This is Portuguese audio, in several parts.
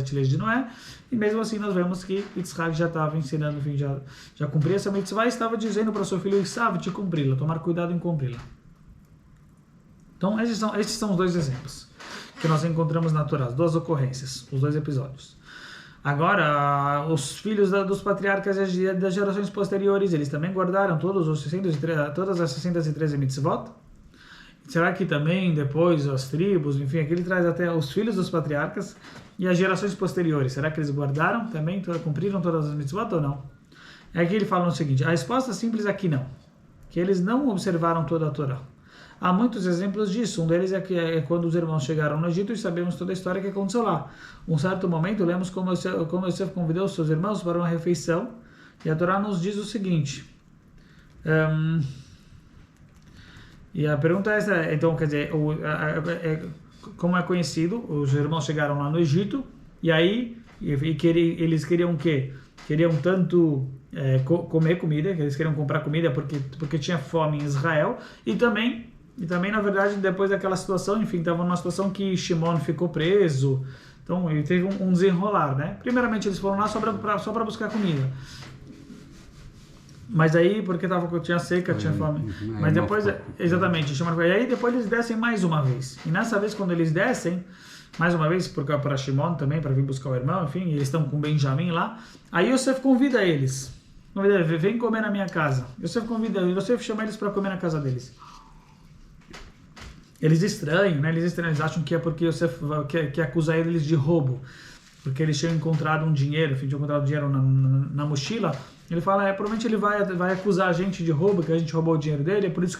7 leis de Noé, e mesmo assim nós vemos que Yitzhak já estava ensinando, enfim, já cumpria essa mitzvah e estava dizendo para seu filho Esav de cumpri-la, tomar cuidado em cumpri-la. Então esses são os dois exemplos que nós encontramos na Torá, as duas ocorrências, os dois episódios. Agora, os filhos dos patriarcas das gerações posteriores, eles também guardaram todas as 613 mitzvot? Será que também depois as tribos, enfim, aqui ele traz até os filhos dos patriarcas e as gerações posteriores, será que eles guardaram também, cumpriram todas as mitzvot ou não? Aqui ele fala o seguinte, a resposta simples aqui não, que eles não observaram toda a Torá. Há muitos exemplos disso. Um deles é quando os irmãos chegaram no Egito e sabemos toda a história que aconteceu lá. Um certo momento, lemos como Yosef convidou os seus irmãos para uma refeição e a Torá nos diz o seguinte. E a pergunta é essa, então, quer dizer, como é conhecido, os irmãos chegaram lá no Egito e aí eles queriam o quê? Queriam tanto comer comida, que eles queriam comprar comida porque tinha fome em Israel e também, na verdade, depois daquela situação, enfim, estava numa situação que Shimon ficou preso, então ele teve um desenrolar, né? Primeiramente eles foram lá só para buscar comida, mas aí, porque tinha seca, tinha fome, mas depois, exatamente, e aí depois eles descem mais uma vez, e nessa vez quando eles descem, mais uma vez, para Shimon também, para vir buscar o irmão, enfim, eles estão com Benjamim lá, aí Yosef convida eles, vem comer na minha casa. Yosef chama eles para comer na casa deles. Eles estranham, né? Eles acham que é porque Yosef quer acusar eles de roubo, porque eles tinham encontrado um dinheiro, enfim, tinham encontrado dinheiro na mochila. Ele fala, provavelmente ele vai acusar a gente de roubo, que a gente roubou o dinheiro dele, é por isso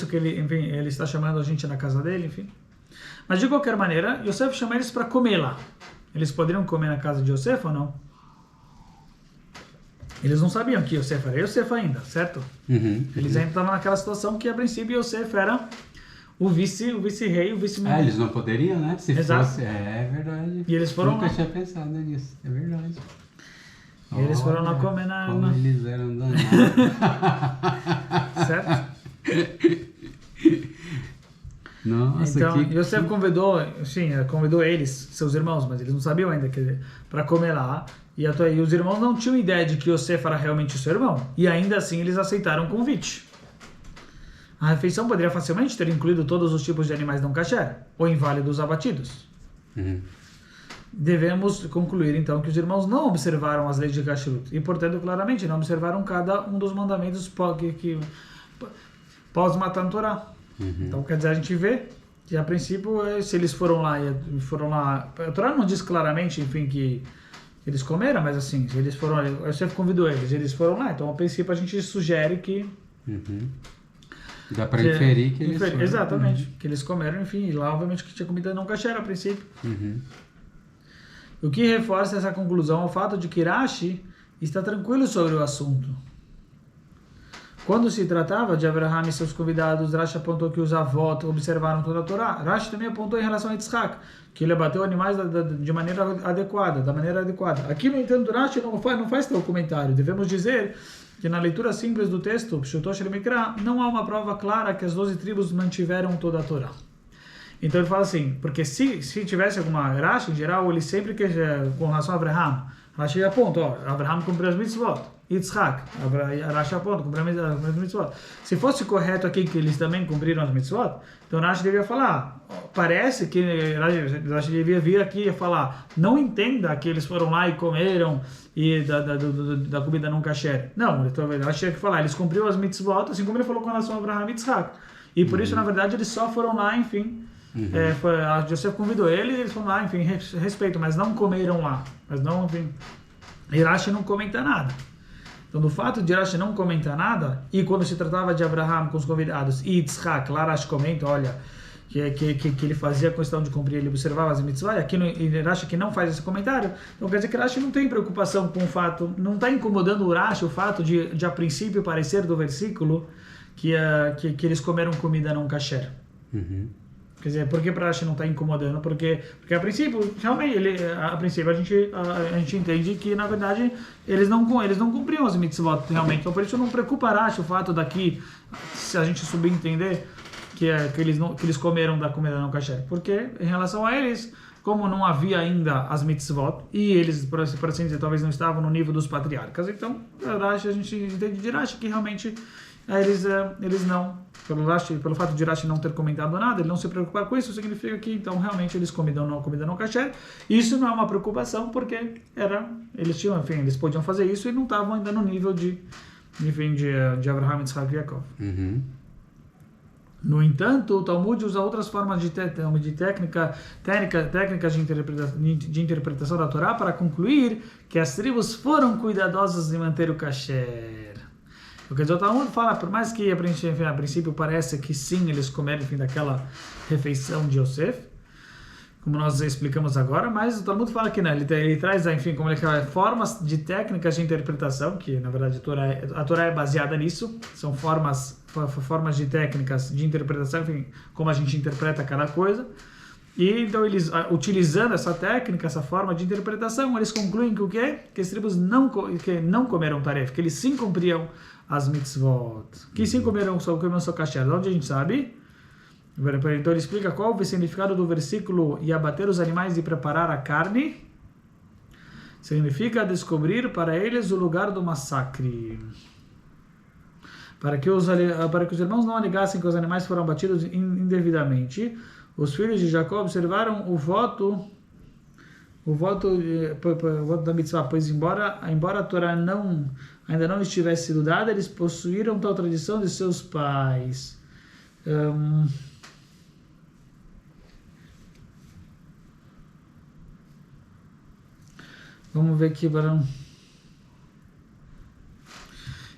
que ele, enfim, ele está chamando a gente na casa dele, enfim. Mas de qualquer maneira, Yosef chama eles para comer lá. Eles poderiam comer na casa de Yosef ou não? Eles não sabiam que Yosef era Yosef ainda, certo? Eles ainda estavam naquela situação que, a princípio, Yosef era o vice-rei, o vice-ministro. Eles não poderiam, né? Se Exato. fosse, é verdade. E eles foram Nunca lá. tinha pensado nisso, é verdade. E eles foram lá comer na... Como eles eram danados. Certo? Nossa, então, Yosef convidou eles, seus irmãos, mas eles não sabiam ainda, para comer lá. E os irmãos não tinham ideia de que Yosef era realmente o seu irmão. E ainda assim eles aceitaram o convite. A refeição poderia facilmente ter incluído todos os tipos de animais não kasher, ou inválidos abatidos. Devemos concluir então que os irmãos não observaram as leis de kashrut e, portanto, claramente não observaram cada um dos mandamentos pós-Matan Torá. Então, quer dizer, a gente vê que, a princípio, se eles foram lá, a Torá não diz claramente, enfim, que eles comeram, mas assim, se eles foram, eu sempre convido eles foram lá, então, a princípio, a gente sugere que... Dá para inferir que eles foram. Exatamente, que eles comeram, enfim, e lá, obviamente, que tinha comida não kasher a princípio. O que reforça essa conclusão é o fato de que Rashi está tranquilo sobre o assunto. Quando se tratava de Abraham e seus convidados, Rashi apontou que os avós observaram toda a Torá. Rashi também apontou em relação a Yitzhak, que ele abateu animais de maneira adequada, da maneira adequada. Aqui, no entanto, Rashi não faz tal comentário. Devemos dizer que na leitura simples do texto, Pshutosh Mikra, não há uma prova clara que as 12 tribos mantiveram toda a Torá. Então ele fala assim, porque se tivesse alguma Rashi, em geral, ele sempre que com relação a Abraham, Rashi aponta, Abraham cumpriu as mitzvot, Yitzhak, Rashi aponta, cumpriu as mitzvot. Se fosse correto aqui que eles também cumpriram as mitzvot, então Rashi devia falar, parece que Rashi devia vir aqui e falar, não entenda que eles foram lá e comeram e da comida não kasher. Não, Rashi tinha que falar, eles cumpriram as mitzvot, assim como ele falou com relação a Abraham e Yitzhak. E por isso, na verdade, eles só foram lá, enfim, a Yosef convidou eles foram lá, enfim, respeito, mas não comeram lá. Mas não, enfim, Rashi não comenta nada. Então, do fato de Rashi não comentar nada, e quando se tratava de Abraham com os convidados, e Yitzhak, lá Rashi comenta, olha, que ele fazia questão de cumprir, ele observava as mitzvot, e aqui no Rashi que não faz esse comentário, então quer dizer que Rashi não tem preocupação com o fato, não está incomodando o Rashi o fato de a princípio parecer do versículo que eles comeram comida não kasher. Quer dizer, por que para Rashi não está incomodando? Porque a princípio, realmente, a gente entende que, na verdade, eles não cumpriam as mitzvot, realmente. Então, por isso não preocupa Rashi o fato daqui, se a gente subentender que eles comeram da comida não kasher. Porque, em relação a eles, como não havia ainda as mitzvot, e eles, por assim dizer, talvez não estavam no nível dos patriarcas, então a gente entende de Rashi que realmente eles não, pelo fato de Rashi não ter comentado nada, ele não se preocupar com isso, significa que então realmente eles comida não kasher. Isso não é uma preocupação, porque eles podiam fazer isso e não estavam ainda no nível de Abraham, Yitzhak e Yaakov. No entanto, o Talmud usa outras formas de técnicas de interpretação da Torá para concluir que as tribos foram cuidadosas em manter o kasher. Quer dizer, o Talmud fala, por mais que a princípio pareça que sim, eles comeram daquela refeição de Yosef, como nós explicamos agora, mas o Talmud fala que não, ele traz, como ele fala, formas de técnicas de interpretação, que na verdade a Torá é baseada nisso, são formas de técnicas de interpretação, como a gente interpreta cada coisa, e então eles, utilizando essa técnica, essa forma de interpretação, eles concluem que o quê? Que as tribos não comeram taref, que eles sim cumpriam as mitzvot, que sim comeram só kasher. De onde a gente sabe? Então ele explica qual o significado do versículo: e abater os animais e preparar a carne. Significa descobrir para eles o lugar do massacre, para que os irmãos não alegassem que os animais foram abatidos indevidamente. Os filhos de Jacó observaram o voto da mitzvah, pois embora a Torá ainda não estivesse sido dada, eles possuíram tal tradição de seus pais. Vamos ver aqui, Barão.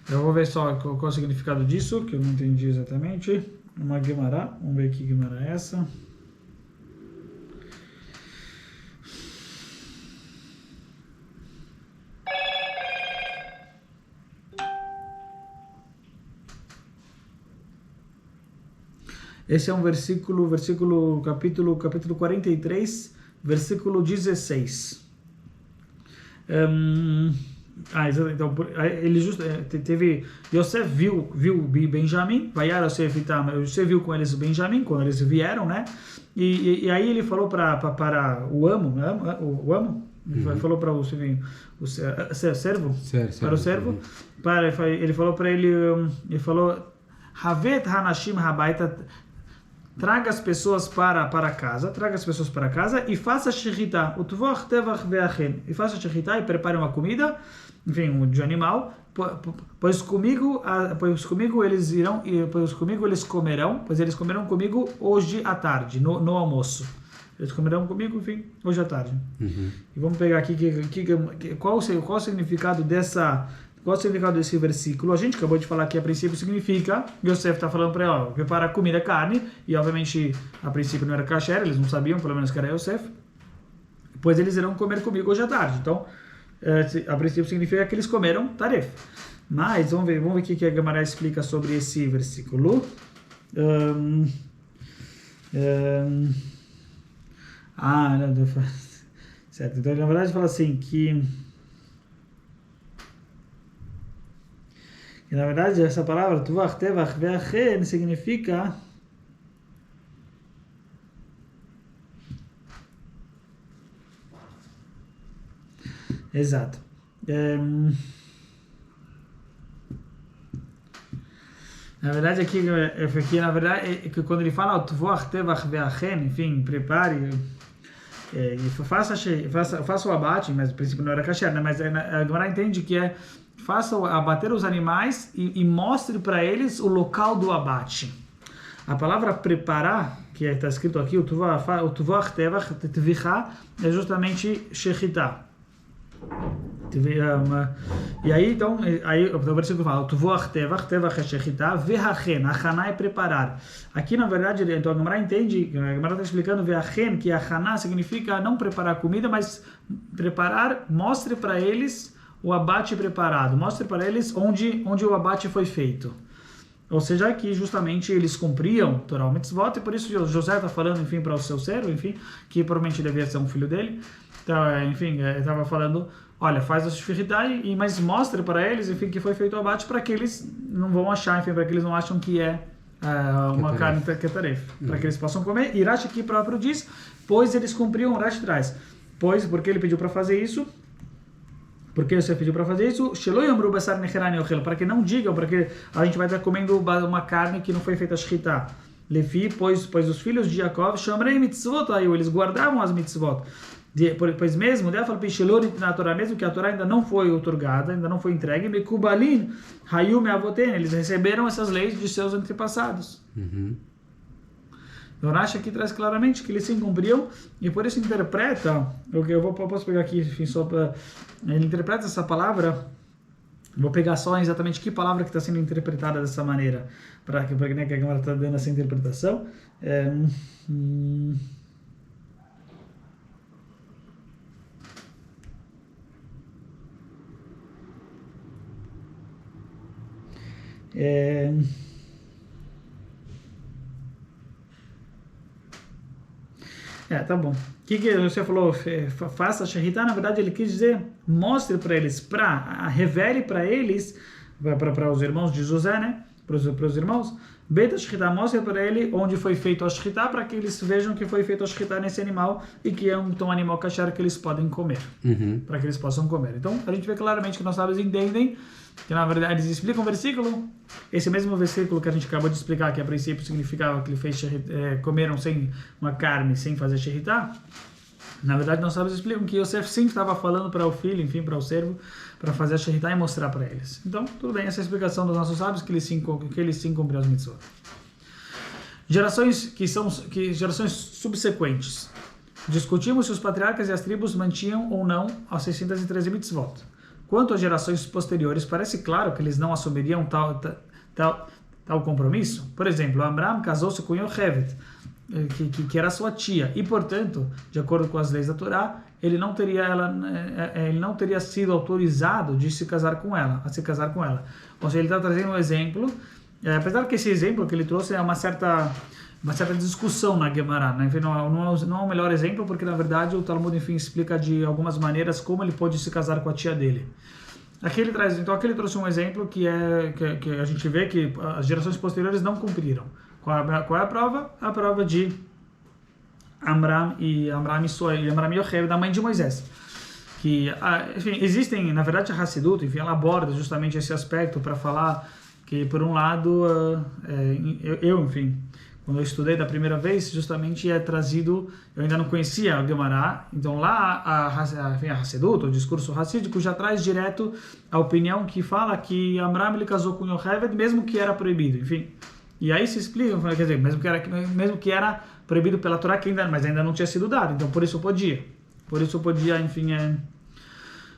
Eu vou ver só qual é o significado disso, que eu não entendi exatamente. Uma Guemará, vamos ver que Guemará é essa. Esse é um capítulo 43, versículo 16. Então, teve Yosef viu Benjamim, Yosef viu com eles Benjamim, quando eles vieram, né? E aí ele falou para o amo, falou para o servo, ele falou para ele, Havet Hanashim Habaita, traga as pessoas para casa e faça shechita, e faça shechita e prepare uma comida, de animal, pois comigo eles comerão, pois eles comerão comigo hoje à tarde, no almoço. Eles comerão comigo, hoje à tarde. E vamos pegar aqui qual o significado desse versículo. A gente acabou de falar que a princípio significa, Yosef está falando para ele, prepara comida, carne, e obviamente a princípio não era kasher, eles não sabiam, pelo menos que era Yosef, pois eles irão comer comigo hoje à tarde. Então, a princípio significa que eles comeram taref. Mas, vamos ver o que a Gemara explica sobre esse versículo. Certo, então na verdade fala assim, que na verdade essa palavra Tuvach, Tevach, Ve'achen significa exato. Na verdade aqui na verdade quando ele fala Tuvach, Tevach, Ve'achen, prepare e faça o abate, mas no princípio não era kasher, né? Mas a Gemara entende que faça abater os animais e mostre para eles o local do abate. A palavra preparar, que está escrito aqui, o tuvach tevach tvicha, é justamente shechita. E aí, então, o versículo fala, tuvach tevach é shechita, vehachen, achaná é preparar. Aqui, na verdade, então a Gemara entende, a Gemara está explicando vehachen, que achaná significa não preparar comida, mas preparar, mostre para eles o abate preparado, mostre para eles onde o abate foi feito. Ou seja, que justamente eles cumpriam Torah Mitzvot, e por isso José está falando, para o seu servo, que provavelmente devia ser um filho dele. Então, estava falando, olha, faz a shechita, mas mostre para eles, que foi feito o abate, para que eles não vão achar, para que eles não acham que é uma carne ketaref, para que eles possam comer. E Rashi aqui próprio diz, pois eles cumpriam, Rashi traz, porque ele pediu para fazer isso, porque você pediu para fazer isso, para que não digam, para que a gente vai estar comendo uma carne que não foi feita shchita. Lefi, pois os filhos de Yaakov, Shomrei mitzvot, aí eles guardavam as mitzvot. Pois mesmo, na Torá, mesmo que a Torá ainda não foi outorgada, ainda não foi entregue, Mekubalin, Hayum Avoten, eles receberam essas leis de seus antepassados. Então Rashi aqui traz claramente que eles sim cumpriam, e por isso interpreta, posso pegar aqui, enfim, só para... Ele interpreta essa palavra, vou pegar só exatamente que palavra que está sendo interpretada dessa maneira, para que a Gemara está dando essa interpretação. Tá bom. O que você falou? Faça shechita, na verdade ele quis dizer, mostre para eles, revele para eles, para os irmãos de José, né? Para os irmãos, Beta shechita, mostre para ele onde foi feito a shechita, para que eles vejam que foi feito a shechita nesse animal e que é um animal kasher que eles podem comer, para que eles possam comer. Então a gente vê claramente que nós sábios entendem que na verdade eles explicam o versículo, esse mesmo versículo que a gente acabou de explicar, que a princípio significava que ele fez comeram sem uma carne, sem fazer shechita. Na verdade, nós sábios explicam que Yosef sim estava falando para o filho, enfim, para o servo, para fazer a shechita e mostrar para eles. Então, tudo bem, essa é a explicação dos nossos sábios, que eles sim cumpriram as mitzvot. Gerações subsequentes. Discutimos se os patriarcas e as tribos mantinham ou não as 613 mitzvot. Quanto às gerações posteriores, parece claro que eles não assumiriam tal compromisso. Por exemplo, Amram casou-se com Yocheved, que era sua tia, e portanto, de acordo com as leis da Torá, ele não teria sido autorizado de se casar com ela, Ou seja, ele está trazendo um exemplo, apesar que esse exemplo que ele trouxe é uma certa discussão na Gemara, né? Enfim, não é o melhor exemplo, porque na verdade o Talmud, enfim, explica de algumas maneiras como ele pode se casar com a tia dele. Aqui ele trouxe um exemplo que a gente vê que as gerações posteriores não cumpriram. Qual é a prova? A prova de Amram e Yocheved, da mãe de Moisés. Que, enfim, existem, na verdade, a Hassidut, enfim, ela aborda justamente esse aspecto para falar que, por um lado, enfim, quando eu estudei da primeira vez, justamente é trazido, eu ainda não conhecia a Gemara, então lá a Hassidut, o discurso hassídico, já traz direto a opinião que fala que Amram ele casou com Yocheved, mesmo que era proibido, enfim. E aí se explica, quer dizer, mesmo que era proibido pela Torá, mas ainda não tinha sido dado, então por isso podia, enfim,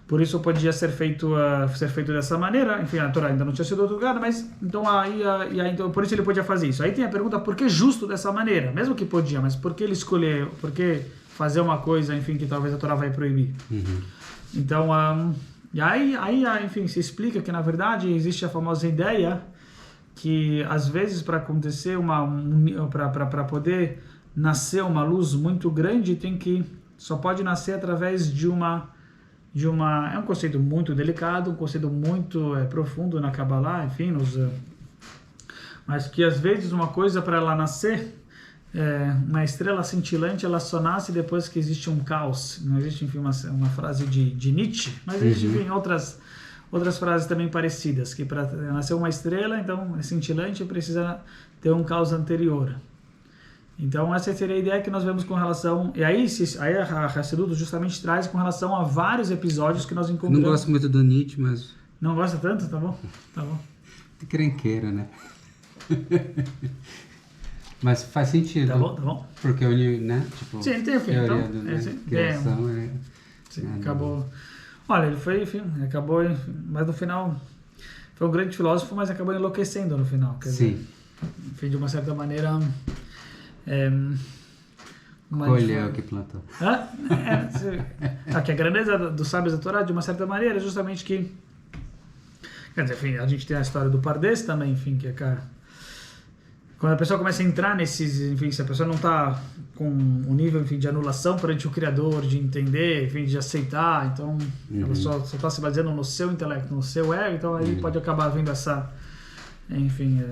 por isso podia ser feito dessa maneira, enfim, a Torá ainda não tinha sido otorgada, mas então então por isso ele podia fazer isso. Aí tem a pergunta, por que justo dessa maneira? Mesmo que podia, mas por que ele escolheu, por que fazer uma coisa, enfim, que talvez a Torá vai proibir? Então, e aí, enfim, se explica que na verdade existe a famosa ideia que às vezes para acontecer para poder nascer uma luz muito grande, só pode nascer através de uma é um conceito muito delicado, um conceito muito profundo na Kabbalah, enfim, mas que às vezes uma coisa para ela nascer, uma estrela cintilante, ela só nasce depois que existe um caos. Não existe, enfim, uma frase de Nietzsche, mas existe, enfim, outras frases também parecidas, que para nascer uma estrela, então, é cintilante, precisa ter um caos anterior. Então, essa seria a ideia que nós vemos com relação... E aí a Hassidut justamente traz com relação a vários episódios que nós encontramos. Não gosto muito do Nietzsche, mas... Não gosta tanto? Tá bom. Crenqueira, né? Mas faz sentido. Tá bom. Porque né? Tipo, sim, tem, enfim. Criação acabou... Olha, ele foi, enfim, acabou... Mas no final... Foi um grande filósofo, mas acabou enlouquecendo no final. Quer dizer, enfim, de uma certa maneira... Colheu o que plantou. Que a grandeza dos sábios da Torá, de uma certa maneira, é justamente que... Quer dizer, enfim, a gente tem a história do Pardes também, enfim, que é... Quando a pessoa começa a entrar nesses... Enfim, se a pessoa não está com um nível, enfim, de anulação perante o Criador, de entender, enfim, de aceitar, então ela só está se baseando no seu intelecto, no seu ego, então aí pode acabar vindo essa... Enfim...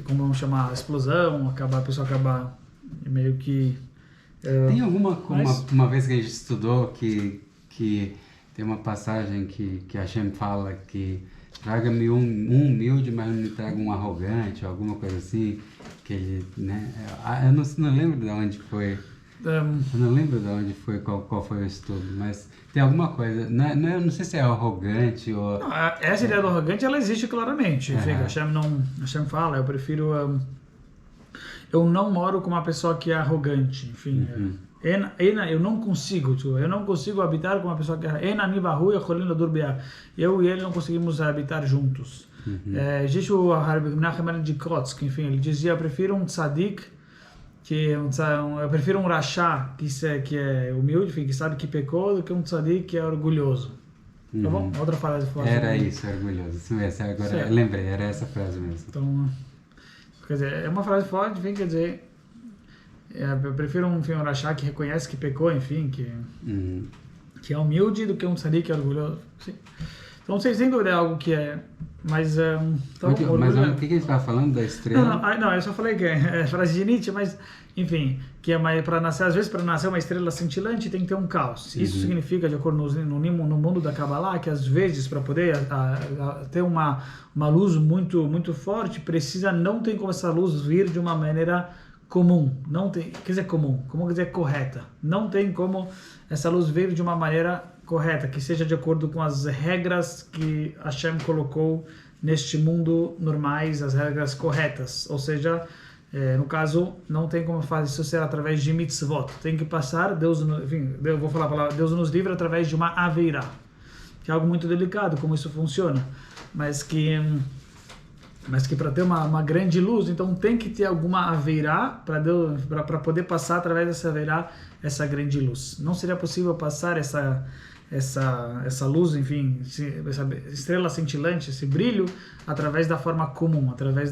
como vamos chamar, explosão, a pessoa acaba meio que... Tem uma vez que a gente estudou que tem uma passagem que Hashem fala que traga-me um humilde, mas não me traga um arrogante, ou alguma coisa assim, que ele, né? Eu não lembro de onde foi. Eu não lembro de onde foi, qual foi o estudo, mas tem alguma coisa, eu não sei se é arrogante ou... Não, essa ideia do arrogante, ela existe claramente. Enfim, Hashem fala, eu prefiro... eu não moro com uma pessoa que é arrogante, enfim... eu não consigo habitar com uma pessoa que é eu e ele não conseguimos habitar juntos. Existe o Rabbi Menachem de Kotsk, enfim, ele dizia, eu prefiro um tzadik, eu prefiro um rachá que é humilde, enfim, que sabe que pecou, do que um tzadik que é orgulhoso. Tá bom? Outra frase. Era isso, orgulhoso. Isso mesmo, agora eu lembrei, era essa frase mesmo. Então, quer dizer, é uma frase forte, enfim, quer dizer... eu prefiro um rachá que reconhece que pecou, enfim, que é humilde, do que um tzadik que é orgulhoso. Sim. Então, sem dúvida é algo que é... Mas o que a gente estava falando da estrela? Não, eu só falei que é frase de Nietzsche, mas, enfim, que é para nascer, às vezes, para nascer uma estrela cintilante tem que ter um caos. Isso significa, de acordo no mundo da Kabbalah, que às vezes, para poder ter uma luz muito, muito forte, não tem como essa luz vir de uma maneira comum. Não tem, quer dizer comum, como quer dizer correta. Não tem como essa luz vir de uma maneira correta, que seja de acordo com as regras que Hashem colocou neste mundo normais, as regras corretas. Ou seja, no caso, não tem como fazer isso ser através de mitzvot. Tem que passar, eu vou falar a palavra, Deus nos livre através de uma aveirá, que é algo muito delicado, como isso funciona, mas que para ter uma grande luz, então tem que ter alguma aveirá para poder passar através dessa aveirá essa grande luz. Não seria possível passar essa luz, enfim, essa estrela cintilante, esse brilho, através da forma comum, através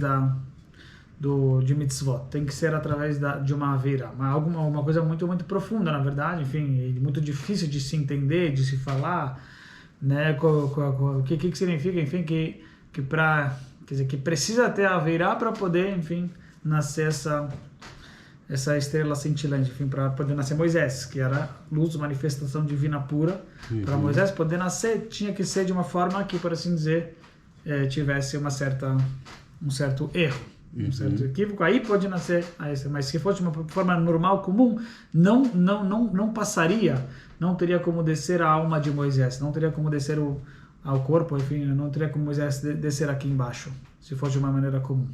de mitzvot. Tem que ser através de uma aveirá, uma coisa muito, muito profunda, na verdade, enfim, muito difícil de se entender, de se falar, né? O que significa, enfim, que quer dizer, que precisa ter a aveirá para poder, enfim, nascer essa estrela cintilante, enfim, para poder nascer Moisés, que era luz, manifestação divina pura. Para Moisés poder nascer, tinha que ser de uma forma que, por assim dizer, tivesse um certo erro, um certo equívoco. Aí pode nascer a estrela, mas se fosse de uma forma normal, comum, não passaria, não teria como descer a alma de Moisés, não teria como descer ao corpo, enfim, não teria como Moisés descer aqui embaixo, se fosse de uma maneira comum.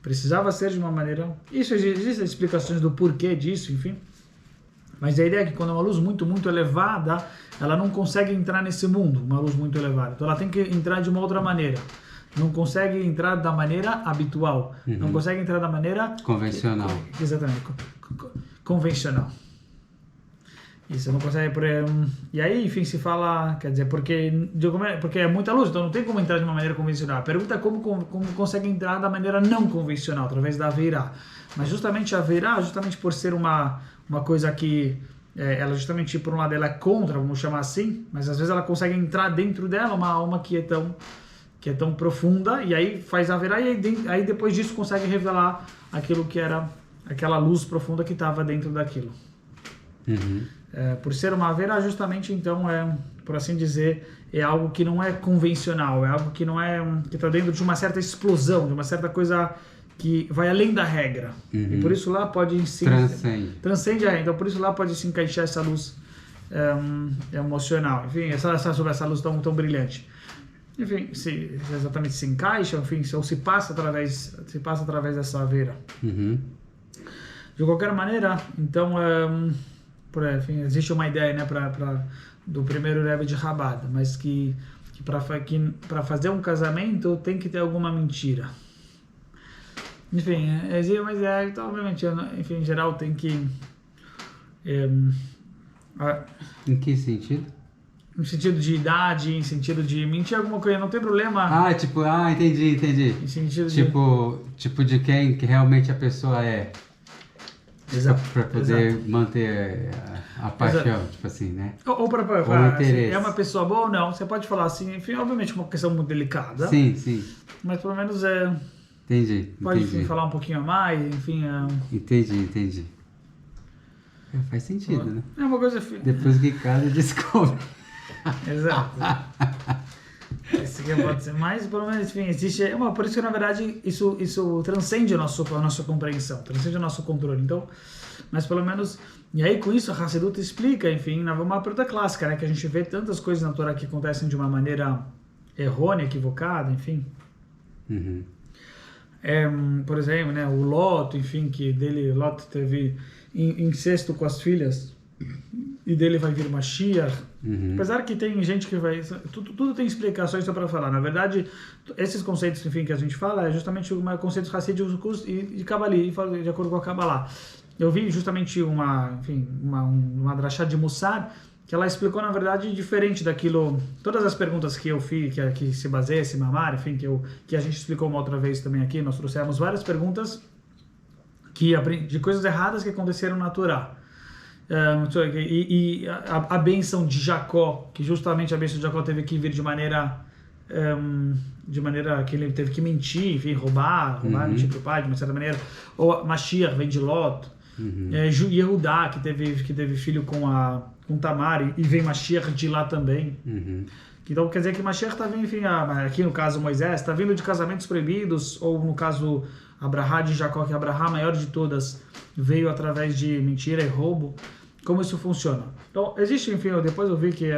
Precisava ser de uma maneira... Existem explicações do porquê disso, enfim. Mas a ideia é que quando é uma luz muito, muito elevada, ela não consegue entrar nesse mundo, uma luz muito elevada. Então ela tem que entrar de uma outra maneira. Não consegue entrar da maneira habitual. Não consegue entrar da maneira... Convencional. Exatamente. Convencional. Isso, não consegue... E aí, enfim, se fala... Quer dizer, porque é muita luz, então não tem como entrar de uma maneira convencional. A pergunta é como consegue entrar da maneira não convencional, através da aveirá. Mas justamente a aveirá, justamente por ser uma coisa que... ela justamente, por um lado, ela é contra, vamos chamar assim, mas às vezes ela consegue entrar dentro dela, uma alma que é tão profunda, e aí faz a aveirá, e aí depois disso consegue revelar aquilo que era aquela luz profunda que estava dentro daquilo. Por ser uma aveirá, justamente, então, por assim dizer, é algo que não é convencional, é algo que não é, que está dentro de uma certa explosão, de uma certa coisa que vai além da regra. E por isso lá pode transcende a regra. Então por isso lá pode se encaixar essa luz emocional. Enfim, sobre essa luz tão brilhante. Enfim, exatamente se encaixa, enfim, ou se passa através dessa aveira. De qualquer maneira, então, enfim, existe uma ideia, né, do primeiro Rebbe de Chabad, mas que para fazer um casamento tem que ter alguma mentira. Enfim, mas então, obviamente, enfim, em geral tem que... Em que sentido? No sentido de idade, em sentido de mentir alguma coisa, não tem problema. Entendi. Em sentido tipo de quem que realmente a pessoa é. Exato. Para poder manter a paixão, tipo assim, né? Ou para o interesse. É uma pessoa boa ou não, você pode falar assim, enfim, obviamente uma questão muito delicada. Sim. Mas pelo menos Pode falar um pouquinho a mais, enfim. Entendi. Faz sentido, né? É uma coisa... Depois que casa, descobre. Exato. Isso que pode ser mais, pelo menos, enfim, existe... por isso que, na verdade, isso transcende a nossa compreensão, transcende o nosso controle. Então, mas pelo menos... E aí, com isso, a Hassidut explica, enfim, uma pergunta clássica, né? Que a gente vê tantas coisas na Torá que acontecem de uma maneira errônea, equivocada, enfim. Uhum. Por exemplo, né, o Lot, enfim, que Lot teve incesto com as filhas e dele vai vir Mashiach. Apesar que tem gente que vai... Tudo tem explicações só para falar. Na verdade, esses conceitos, enfim, que a gente fala é justamente conceitos hassídicos e Kabbalah, de acordo com a Kabbalah. Eu vi justamente uma drachá de Mussar, que ela explicou, na verdade, diferente daquilo, todas as perguntas que eu fiz, que se baseia, esse mamar, enfim, que a gente explicou uma outra vez também aqui, nós trouxemos várias perguntas de coisas erradas que aconteceram na Torá. E a bênção de Jacó, que justamente a bênção de Jacó teve que vir de maneira que ele teve que mentir, enfim, roubar, mentir para o pai, de uma certa maneira. Ou Mashiach vem de Lot. Yehudá, que teve filho com Tamar, e vem Mashiach de lá também. Então quer dizer que Mashiach está vindo, enfim, aqui no caso Moisés, está vindo de casamentos proibidos, ou no caso Abrahá de Jacó, que Abrahá, a maior de todas, veio através de mentira e roubo. Como isso funciona? Então existe, enfim, depois eu vi que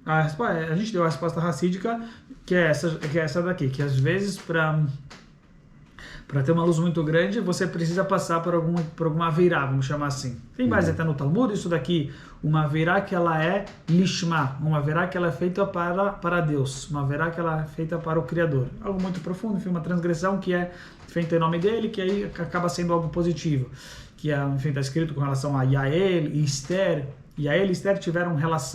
a gente deu a resposta racídica, que é essa daqui, que às vezes para ter uma luz muito grande, você precisa passar por alguma aveirá, vamos chamar assim. Tem base até no Talmud, isso daqui, uma aveirá que ela é lishma, uma aveirá que ela é feita para Deus, uma aveirá que ela é feita para o Criador. Algo muito profundo, enfim, uma transgressão que é feita em nome dele, que aí acaba sendo algo positivo. Que, enfim, está escrito com relação a Yael e Esther. Yael e Esther tiveram relação